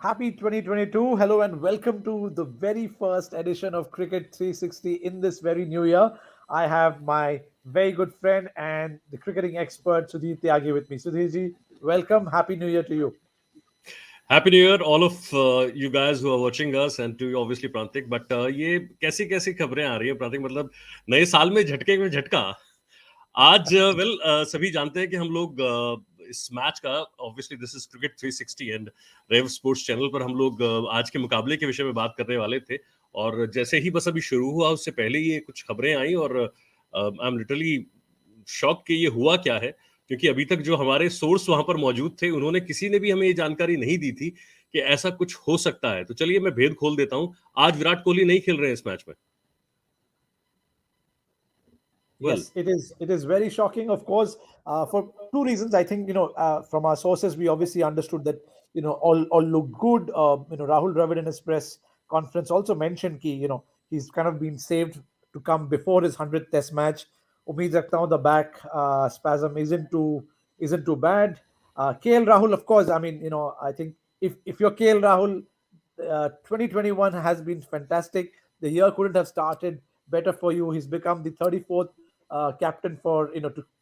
Happy 2022. Hello and welcome to the very first edition of Cricket 360 in this very new year. I have my very good friend and the cricketing expert Sudhir Tyagi with me. Sudhirji, welcome. Happy New Year to you. Happy new year all of you guys who are watching us and to obviously प्रांतिक but ये कैसी कैसी खबरें आ रही है प्रांतिक मतलब नए साल में झटका आज सभी जानते हैं कि हम लोग इस मैच का obviously this is cricket 360 and Rev sports channel पर हम लोग आज के मुकाबले के विषय में बात करने वाले थे और जैसे ही बस अभी शुरू हुआ उससे पहले ये कुछ खबरें आई और आई एम लिटरली शॉक कि ये हुआ क्या है क्योंकि अभी तक जो हमारे सोर्स वहां पर मौजूद थे उन्होंने किसी ने भी हमें ये जानकारी नहीं दी थी कि ऐसा कुछ हो सकता है। तो चलिए मैं भेद खोल देता हूं, आज विराट कोहली नहीं खेल रहे हैं इस मैच में। Yes, it is. It is very shocking, of course, for two reasons. I think from our sources, we obviously understood that all look good. Rahul Dravid in his press conference also mentioned ki he's kind of been saved to come before his 100th Test match. Umeed rakta hu the back spasm isn't too bad. KL Rahul, of course. I mean, I think if you're KL Rahul, 2021 has been fantastic. The year couldn't have started better for you. He's become the 34th captain for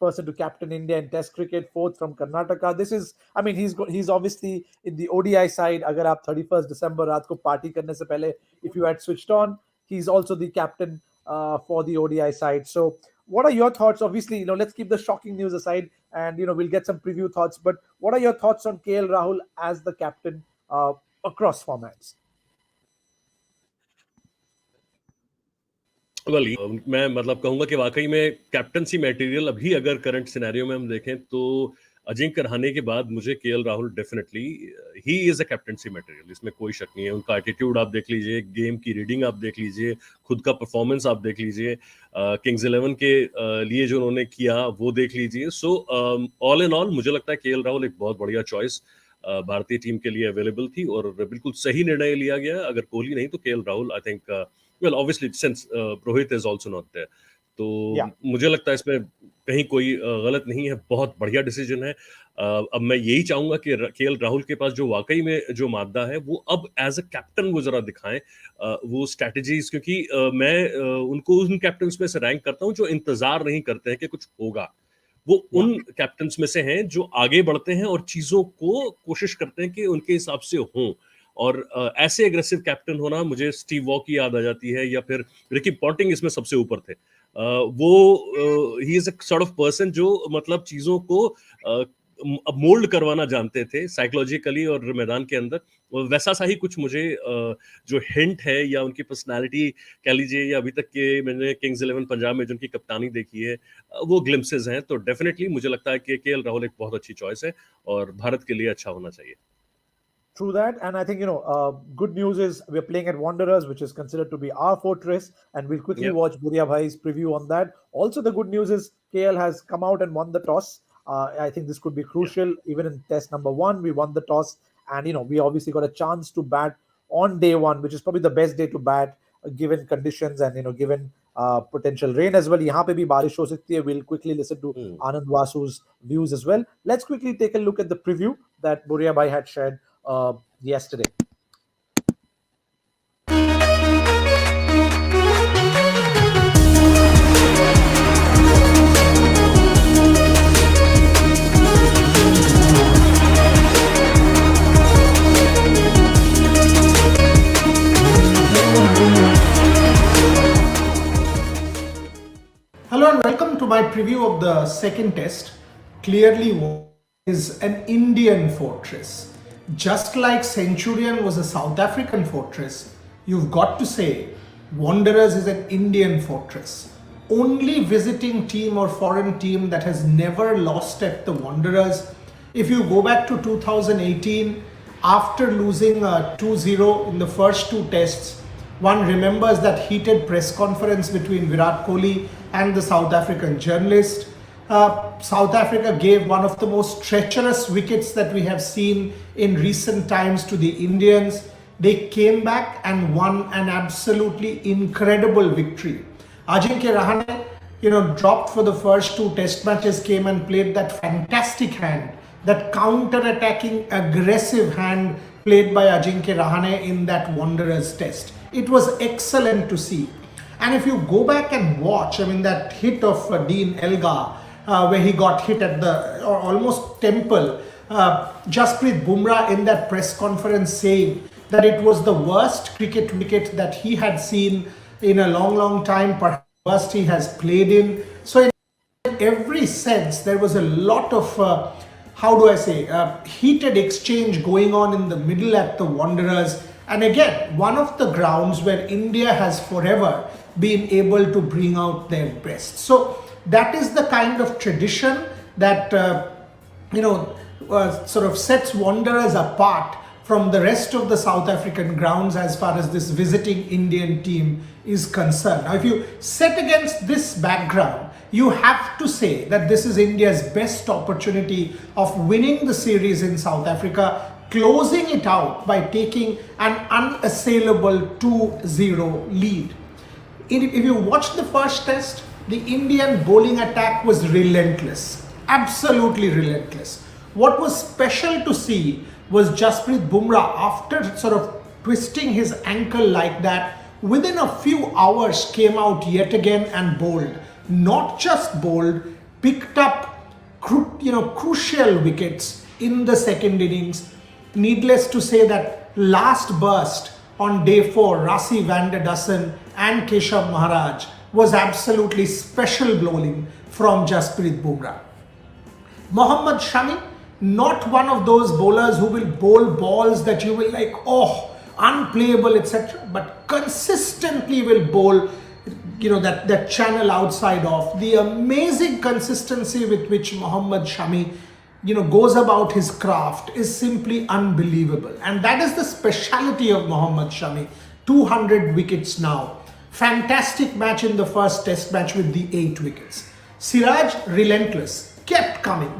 person to captain India in Test cricket, fourth from Karnataka. This is, I mean, he's obviously in the ODI side. Agar aap 31st December रात को party करने से पहले, if you had switched on, he's also the captain for the ODI side. So, what are your thoughts? Obviously, let's keep the shocking news aside, and we'll get some preview thoughts. But what are your thoughts on KL Rahul as the captain across formats? मैं मतलब कहूंगा कि वाकई में captaincy material अभी अगर current scenario में हम देखें तो अजिंक्य रहाणे के बाद मुझे KL Rahul definitely he is a captaincy material, इसमें कोई शक नहीं है। उनका एटीट्यूड आप देख लीजिए, गेम की रीडिंग आप देख लीजिए, खुद का परफॉर्मेंस आप देख लीजिए, किंग्स 11 के लिए जो उन्होंने किया वो देख लीजिए। सो ऑल इन ऑल मुझे लगता है केएल राहुल एक बहुत बढ़िया चॉइस भारतीय टीम के लिए अवेलेबल थी और बिल्कुल सही निर्णय लिया गया। अगर कोहली नहीं तो KL Rahul I think obviously since Rohit is also not there, तो मुझे लगता है इसमें कहीं कोई गलत नहीं है, बहुत बढ़िया डिसीजन है। अब मैं यही चाहूंगा कि केएल राहुल के पास जो वाकई में जो मादा है वो अब एज अ कैप्टन वो जरा दिखाएं वो स्ट्रेटजीज, क्योंकि मैं उनको उन कैप्टन्स में से रैंक करता हूं जो इंतजार नहीं करते हैं कि कुछ होगा। वो उन कैप्टन्स में से हैं जो आगे बढ़ते हैं और चीजों को कोशिश करते हैं कि उनके हिसाब से हों। और ऐसे एग्रेसिव कैप्टन होना, मुझे स्टीव वॉ की याद आ जाती है या फिर रिकी पॉन्टिंग इसमें सबसे ऊपर थे। वो he is a sort of person जो मतलब चीजों को मोल्ड करवाना जानते थे साइकोलॉजिकली और मैदान के अंदर। वैसा सा ही कुछ मुझे जो हिंट है या उनकी पर्सनालिटी कह लीजिए या अभी तक के मैंने किंग्स 11 पंजाब में जो उनकी कप्तानी देखी है वो ग्लिम्पसेस हैं। तो डेफिनेटली मुझे लगता है कि केएल राहुल एक बहुत अच्छी चॉइस है और भारत के लिए अच्छा होना चाहिए। True that, and I think good news is we're playing at Wanderers, which is considered to be our fortress, and we'll quickly watch Buria Bhai's preview on that. Also, the good news is KL has come out and won the toss. I think this could be crucial. Even in Test number 1, we won the toss, and we obviously got a chance to bat on day 1, which is probably the best day to bat given conditions and given potential rain as well. यहाँ पे भी बारिश हो सकती है. We'll quickly listen to Anand Vasu's views as well. Let's quickly take a look at the preview that Buria Bhai had shared yesterday. Hello and welcome to my preview of the second test. Clearly, is an Indian fortress. Just like Centurion was a South African fortress, you've got to say Wanderers is an Indian fortress. Only visiting team or foreign team that has never lost at the Wanderers. If you go back to 2018, after losing 2-0 in the first two tests, one remembers that heated press conference between Virat Kohli and the South African journalist. South Africa gave one of the most treacherous wickets that we have seen in recent times to the Indians. They came back and won an absolutely incredible victory. Ajinkya Rahane, dropped for the first two test matches, came and played that fantastic hand, that counter-attacking aggressive hand played by Ajinkya Rahane in that Wanderers test. It was excellent to see. And if you go back and watch, I mean, that hit of Dean Elgar, where he got hit at the almost temple, Jasprit Bumrah in that press conference saying that it was the worst cricket wicket that he had seen in a long time, perhaps the worst he has played in. So in every sense, there was a lot of, how do I say, heated exchange going on in the middle at the Wanderers. And again, one of the grounds where India has forever been able to bring out their best. So that is the kind of tradition that, sort of sets Wanderers apart from the rest of the South African grounds as far as this visiting Indian team is concerned. Now, if you set against this background, you have to say that this is India's best opportunity of winning the series in South Africa, closing it out by taking an unassailable 2-0 lead. If you watch the first test, the Indian bowling attack was relentless, absolutely relentless. What was special to see was Jasprit Bumrah, after sort of twisting his ankle like that, within a few hours came out yet again and bowled. Not just bowled, picked up crucial wickets in the second innings. Needless to say that last burst on day 4, Rassie van der Dussen and Keshav Maharaj was absolutely special bowling from Jasprit Bumrah. Mohammad Shami, not one of those bowlers who will bowl balls that you will like, oh, unplayable, etc., but consistently will bowl, that channel outside off. The amazing consistency with which Mohammad Shami, goes about his craft is simply unbelievable. And that is the speciality of Mohammad Shami. 200 wickets now. Fantastic match in the first test match with the 8 wickets. Siraj, relentless, kept coming.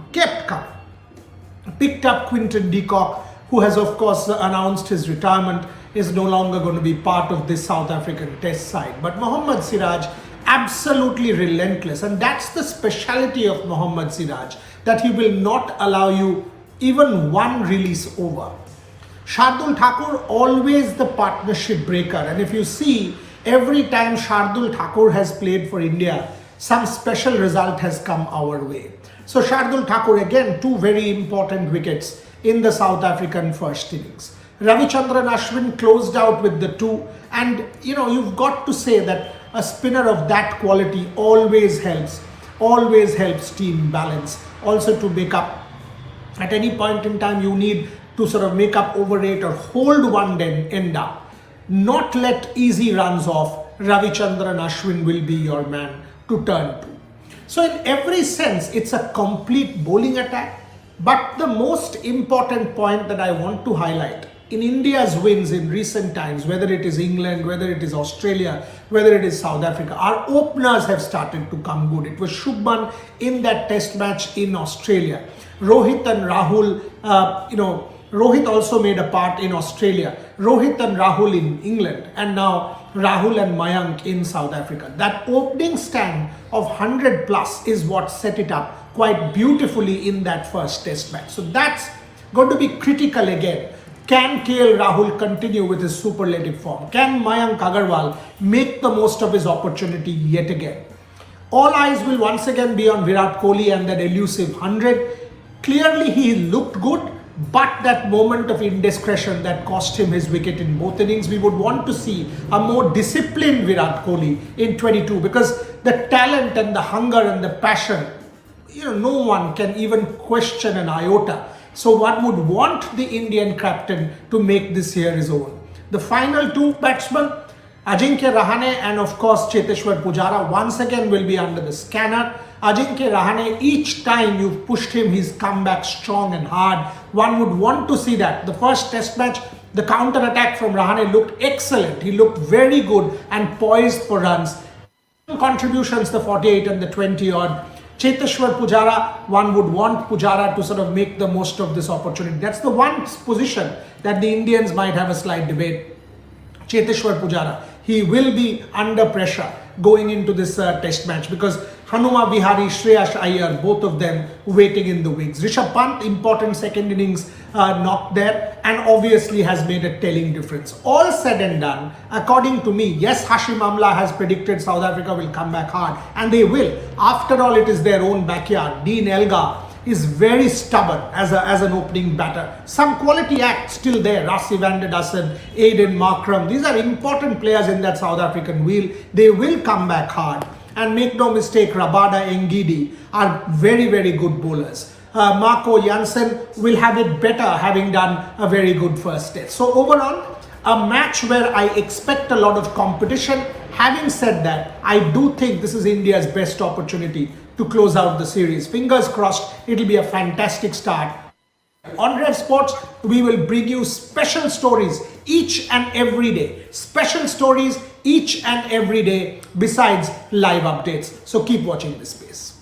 Picked up Quinton de Kock, who has of course announced his retirement, is no longer going to be part of this South African test side. But Mohammad Siraj, absolutely relentless. And that's the speciality of Mohammad Siraj, that he will not allow you even one release over. Shardul Thakur, always the partnership breaker. And if you see, every time Shardul Thakur has played for India, some special result has come our way. So Shardul Thakur, again, 2 very important wickets in the South African first innings. Ravichandran Ashwin closed out with the 2. And, you've got to say that a spinner of that quality always helps team balance. Also to make up, at any point in time, you need to sort of make up over 8 or hold one end up. Not let easy runs off. Ravichandran Ashwin will be your man to turn to. So in every sense, it's a complete bowling attack. But the most important point that I want to highlight, in India's wins in recent times, whether it is England, whether it is Australia, whether it is South Africa, our openers have started to come good. It was Shubman in that test match in Australia. Rohit and Rahul, Rohit also made a part in Australia. Rohit and Rahul in England, and now Rahul and Mayank in South Africa. That opening stand of 100 plus is what set it up quite beautifully in that first test match. So that's going to be critical again. Can KL Rahul continue with his superlative form? Can Mayank Agarwal make the most of his opportunity yet again? All eyes will once again be on Virat Kohli and that elusive 100. Clearly he looked good, but that moment of indiscretion that cost him his wicket in both innings, we would want to see a more disciplined Virat Kohli in 22, because the talent and the hunger and the passion, no one can even question an iota. So one would want the Indian captain to make this year his own. The final 2 batsmen, Ajinkya Rahane and of course Cheteshwar Pujara, once again will be under the scanner. Ajinkya Rahane, each time you've pushed him, he's come back strong and hard. One would want to see that. The first test match, the counter attack from Rahane looked excellent. He looked very good and poised for runs. Contributions, the 48 and the 20 odd. Cheteshwar Pujara, one would want Pujara to sort of make the most of this opportunity. That's the one position that the Indians might have a slight debate. Cheteshwar Pujara, he will be under pressure going into this test match, because Hanuma Vihari, Shreyas Iyer, both of them waiting in the wings. Rishabh Pant, important second innings knock there, and obviously has made a telling difference. All said and done, according to me, yes, Hashim Amla has predicted South Africa will come back hard, and they will. After all, it is their own backyard. Dean Elgar is very stubborn as an opening batter. Some quality act still there. Rassi van der Dussen, Aiden Markram. These are important players in that South African wheel. They will come back hard. And make no mistake, Rabada Ngidi are very, very good bowlers. Marco Jansen will have it better having done a very good first test. So overall, a match where I expect a lot of competition. Having said that, I do think this is India's best opportunity to close out the series. Fingers crossed, it'll be a fantastic start. On Red Sports, we will bring you special stories each and every day. Special stories each and every day besides live updates. So keep watching this space.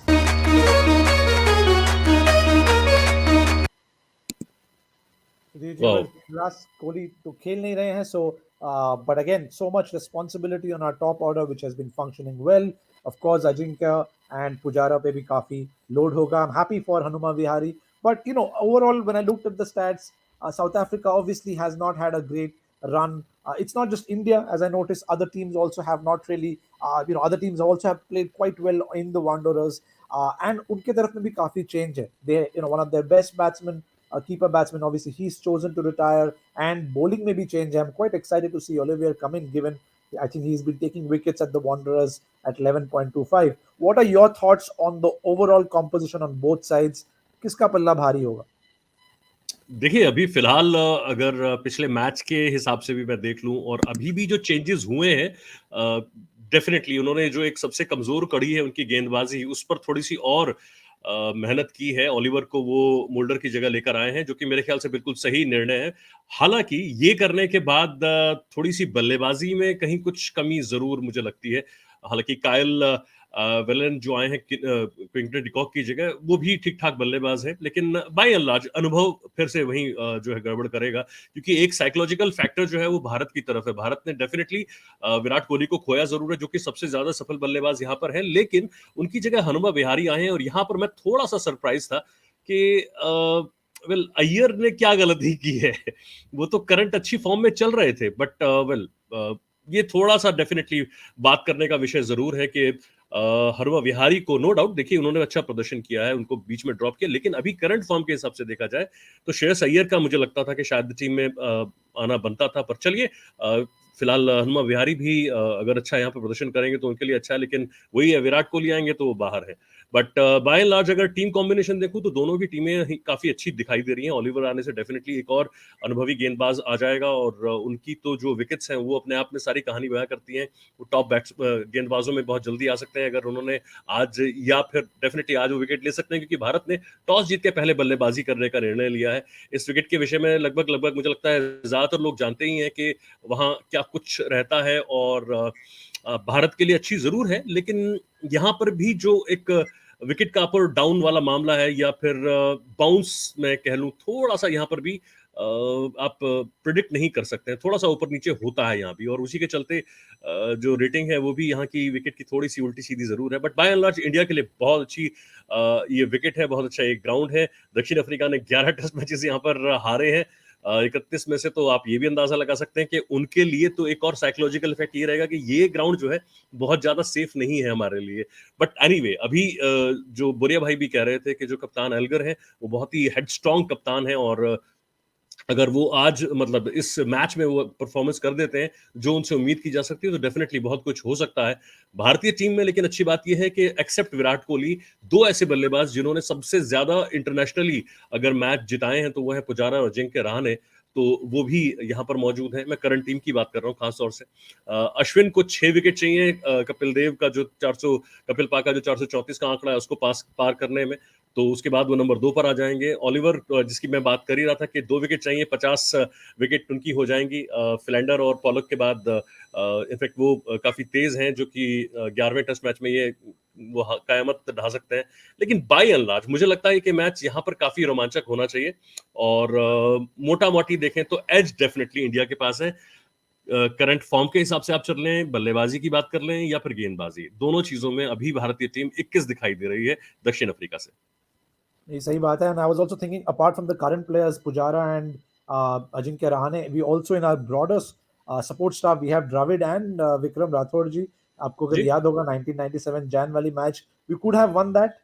Viras Kohli to खेल नहीं रहे हैं, so but again so much responsibility on our top order which has been functioning well. Of course Ajinkya and Pujara पे भी काफी load होगा. I'm happy for Hanuma Vihari, but overall when I looked at the stats, South Africa obviously has not had a great run. It's not just India, as I noticed, other teams also have not really, other teams also have played quite well in the Wanderers, and उनके तरफ में भी काफी change है. They, one of their best batsmen, keeper batsman, obviously he's chosen to retire, and bowling may be changed. I'm quite excited to see Olivier come in, given I think he's been taking wickets at the Wanderers at 11.25. What are your thoughts on the overall composition on both sides? किसका पल्ला भारी होगा? देखिए, अभी फिलहाल अगर पिछले match के हिसाब से भी मैं देख लूं और अभी भी जो चेंजेस हुए हैं, डेफिनेटली उन्होंने जो एक सबसे कमजोर कड़ी है उनकी गेंदबाजी, उस पर थोड़ी सी और मेहनत की है. ओलिवर को वो मोल्डर की जगह लेकर आए हैं, जो कि मेरे ख्याल से बिल्कुल सही निर्णय है. हालांकि ये करने के बाद थोड़ी सी बल्लेबाजी में कहीं कुछ कमी जरूर मुझे लगती है. हालांकि कायल वेलन जो आए हैं क्विंटन डिकॉक की जगह, वो भी ठीक ठाक बल्लेबाज है, लेकिन बाय एंड लार्ज अनुभव फिर से वही जो है गड़बड़ करेगा, क्योंकि एक साइकोलॉजिकल फैक्टर जो है वो भारत की तरफ है. भारत ने डेफिनेटली विराट कोहली को खोया जरूर है, जो कि सबसे ज्यादा सफल बल्लेबाज यहाँ पर है, लेकिन उनकी जगह हनुमा विहारी आए हैं. और यहाँ पर मैं थोड़ा सा सरप्राइज था कि वेल अय्यर ने क्या गलती की है. वो तो करंट अच्छी फॉर्म में चल रहे थे, बट वेल ये थोड़ा सा डेफिनेटली बात करने का विषय जरूर है कि हनुमा विहारी को, नो डाउट, देखिए उन्होंने अच्छा प्रदर्शन किया है, उनको बीच में ड्रॉप किया, लेकिन अभी करंट फॉर्म के हिसाब से देखा जाए तो श्रेयस अय्यर का मुझे लगता था कि शायद टीम में आना बनता था. पर चलिए, फिलहाल हनुमा विहारी भी अगर अच्छा यहाँ पर प्रदर्शन करेंगे तो उनके लिए अच्छा है, लेकिन वही है, विराट कोहली आएंगे तो वो बाहर है. बट बाय एंड लार्ज अगर टीम कॉम्बिनेशन देखूं तो दोनों की टीमें काफी अच्छी दिखाई दे रही हैं. ओलिवर आने से डेफिनेटली एक और अनुभवी गेंदबाज आ जाएगा, और उनकी तो जो विकेट्स हैं वो अपने आप में सारी कहानी बयां करती हैं. वो टॉप गेंदबाजों में बहुत जल्दी आ सकते हैं अगर उन्होंने आज, या फिर डेफिनेटली आज वो विकेट ले सकते हैं, क्योंकि भारत ने टॉस जीत के पहले बल्लेबाजी करने का निर्णय लिया है. इस विकेट के विषय में लगभग मुझे लगता है ज्यादातर लोग जानते ही हैं कि वहां क्या कुछ रहता है, और भारत के लिए अच्छी जरूर है, लेकिन यहाँ पर भी जो एक विकेट का अप और डाउन वाला मामला है, या फिर बाउंस मैं कह लूं, थोड़ा सा यहाँ पर भी आप प्रिडिक्ट नहीं कर सकते हैं, थोड़ा सा ऊपर नीचे होता है यहाँ भी, और उसी के चलते जो रेटिंग है वो भी यहाँ की विकेट की थोड़ी सी उल्टी सीधी जरूर है. But by and large India के लिए बहुत अच्छी ये विकेट है, बहुत अच्छा एक ग्राउंड है. दक्षिण अफ्रीका ने 11 टेस्ट मैचेस यहाँ पर हारे हैं 31 में से, तो आप ये भी अंदाजा लगा सकते हैं कि उनके लिए तो एक और साइकोलॉजिकल इफेक्ट ये रहेगा कि ये ग्राउंड जो है बहुत ज्यादा सेफ नहीं है हमारे लिए. बट एनीवे, अभी जो बोरिया भाई भी कह रहे थे कि जो कप्तान एल्गर है वो बहुत ही हेडस्ट्रॉन्ग कप्तान है, और अगर वो आज मतलब इस मैच में वो परफॉर्मेंस कर देते हैं जो उनसे उम्मीद की जा सकती है, तो डेफिनेटली बहुत कुछ हो सकता है भारतीय टीम में. लेकिन अच्छी बात यह है कि एक्सेप्ट विराट कोहली, दो ऐसे बल्लेबाज जिन्होंने सबसे ज्यादा इंटरनेशनली अगर मैच जिताए हैं तो वो है पुजारा और अजिंक्य रहाणे, तो वो भी यहाँ पर मौजूद है. मैं करंट टीम की बात कर रहा हूँ खासतौर से. अश्विन को 6 विकेट चाहिए कपिल देव का जो 400, कपिल पा का जो 434 का आंकड़ा है उसको पार करने में, तो उसके बाद वो नंबर 2 पर आ जाएंगे. ओलिवर, जिसकी मैं बात कर ही रहा था कि 2 विकेट चाहिए, 50 विकेट उनकी हो जाएंगी. फिलेंडर और पॉलक के बाद इनफैक्ट वो काफी तेज हैं, जो कि 11वें टेस्ट मैच में ये वो कयामत ढा सकते हैं. लेकिन बाय एंड लार्ज मुझे लगता है कि मैच यहाँ पर काफी रोमांचक होना चाहिए, और मोटा मोटी देखें तो एज डेफिनेटली इंडिया के पास है. करंट फॉर्म के हिसाब से आप चल लें, बल्लेबाजी की बात कर लें या फिर गेंदबाजी, दोनों चीजों में अभी भारतीय टीम 21 दिखाई दे रही है दक्षिण अफ्रीका से। नहीं, सही बात है. And I was also thinking, apart from the current players, Pujara and Ajinkya Rahane, we also in our broader support staff, we have Dravid and Vikram Rathod ji. आपको अगर जी। याद होगा 1997 Jan वाली match, we could have won that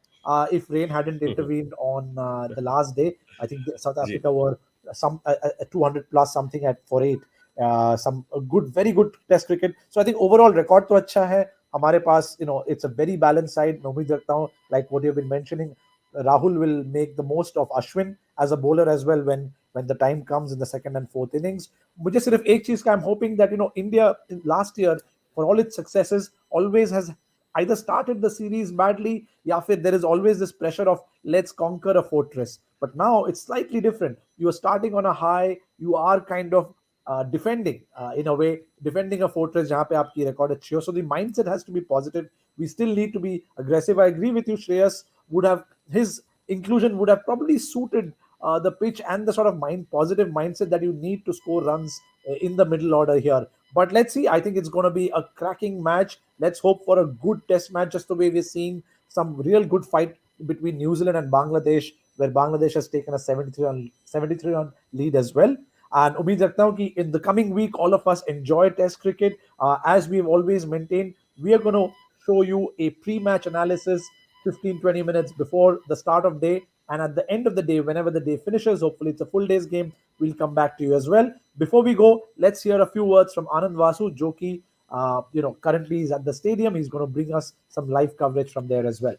if rain hadn't intervened on the last day. I think South ji. Africa were some 200 plus something at for 8. Some good, very good test cricket. So I think overall record तो अच्छा है हमारे पास. It's a very balanced side. मैं उम्मीद रखता हूँ, like what you've been mentioning, Rahul will make the most of Ashwin as a bowler as well when the time comes in the second and fourth innings. मुझे सिर्फ एक चीज का I'm hoping that India last year, for all its successes, always has either started the series badly, या फिर there is always this pressure of let's conquer a fortress. But now it's slightly different. You are starting on a high. You are kind of defending, in a way, defending a fortress जहाँ पे आपकी record अच्छी हो. So the mindset has to be positive. We still need to be aggressive. I agree with you. Shreyas would have, his inclusion would have probably suited the pitch and the sort of positive mindset that you need to score runs in the middle order here. But let's see. I think it's going to be a cracking match. Let's hope for a good test match, just the way we're seeing some real good fight between New Zealand and Bangladesh, where Bangladesh has taken a 73 run lead as well. And उम्मीद रखता हूँ कि in the coming week, all of us enjoy Test cricket. As we've always maintained, we are going to show you a pre-match analysis 15-20 minutes before the start of day. And at the end of the day, whenever the day finishes, hopefully it's a full day's game, we'll come back to you as well. Before we go, let's hear a few words from Anand Vasu, Joki. Currently he's at the stadium. He's going to bring us some live coverage from there as well.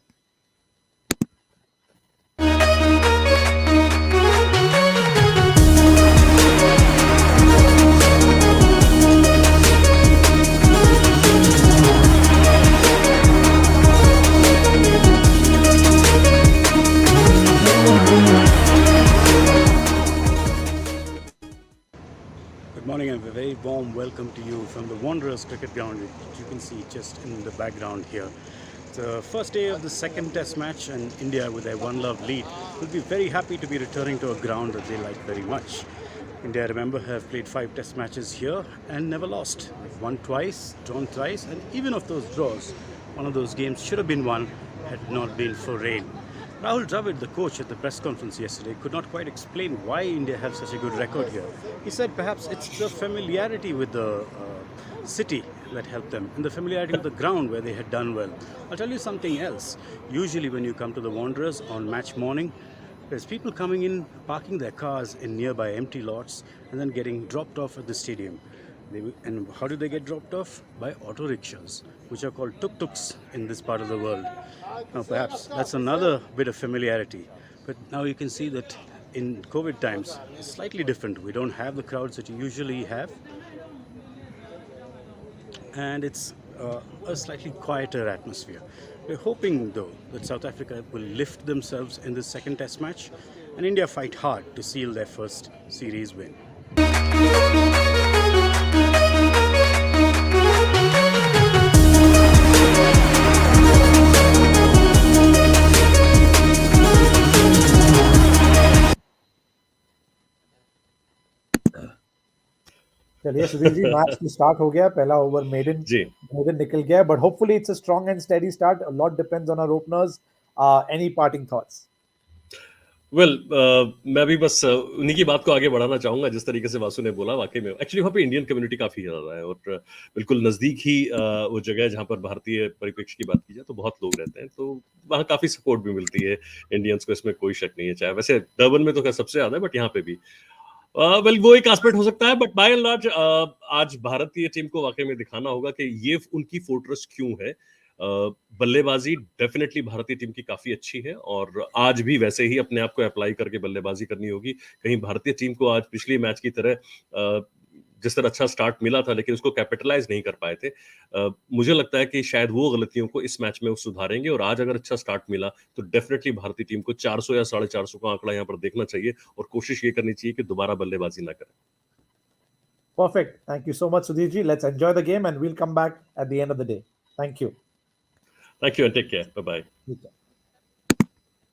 Good morning and a very warm welcome to you from the Wanderers cricket ground, which you can see just in the background here. The first day of the second test match, and India with their one-love lead will be very happy to be returning to a ground that they like very much. India, remember, have played 5 test matches here and never lost. They've won twice, drawn thrice, and even of those draws, one of those games should have been won had not been for rain. Rahul Dravid, the coach, at the press conference yesterday, could not quite explain why India have such a good record here. He said perhaps it's the familiarity with the city that helped them, and the familiarity with the ground where they had done well. I'll tell you something else. Usually when you come to the Wanderers on match morning, there's people coming in, parking their cars in nearby empty lots, and then getting dropped off at the stadium. And how do they get dropped off? By auto rickshaws, which are called tuk-tuks in this part of the world. Now perhaps that's another bit of familiarity. But now you can see that in COVID times, it's slightly different. We don't have the crowds that you usually have. And it's a slightly quieter atmosphere. We're hoping, though, that South Africa will lift themselves in the second test match and India fight hard to seal their first series win. चलिए Sudhir ji, match तो start हो गया. पहला over maiden जी। निकल गया, but hopefully it's a strong and steady start. A lot depends on our openers. Any parting thoughts? Well मैं भी बस उन्हीं की बात को आगे बढ़ाना चाहूंगा. जिस तरीके से वासु ने बोला, वाकई में एक्चुअली वहाँ पे इंडियन कम्युनिटी काफी ज्यादा है, और बिल्कुल नजदीक ही वो जगह है जहाँ पर भारतीय परिप्रेक्ष्य की बात की जाए तो बहुत लोग रहते हैं, तो वहाँ काफी सपोर्ट भी मिलती है इंडियंस को, इसमें कोई शक नहीं है. चाहे वैसे डर्बन में तो खैर सबसे ज्यादा है, बट यहाँ पे भी वेल वो एक एस्पेक्ट हो सकता है. बट बाय एंड लार्ज आज भारतीय टीम को वाकई में दिखाना होगा कि ये उनकी फोर्ट्रेस क्यों है. बल्लेबाजी डेफिनेटली भारतीय टीम की काफी अच्छी है, और आज भी वैसे ही अपने आप को अप्लाई करके बल्लेबाजी करनी होगी. कहीं भारतीय टीम को आज पिछले मैच की तरह जिस तरह अच्छा स्टार्ट मिला था लेकिन उसको कैपिटलाइज नहीं कर पाए थे, मुझे लगता है कि शायद वो गलतियों को इस मैच में वो सुधारेंगे. और आज अगर अच्छा स्टार्ट मिला तो डेफिनेटली भारतीय टीम को 400 या 450 का आंकड़ा यहाँ पर देखना चाहिए, और कोशिश ये करनी चाहिए कि दोबारा बल्लेबाजी ना करें. Perfect. Thank you so much, Sudhir ji. Let's enjoy the game and we'll come back at the end of the day. Thank you. Thank you and take care. Bye bye.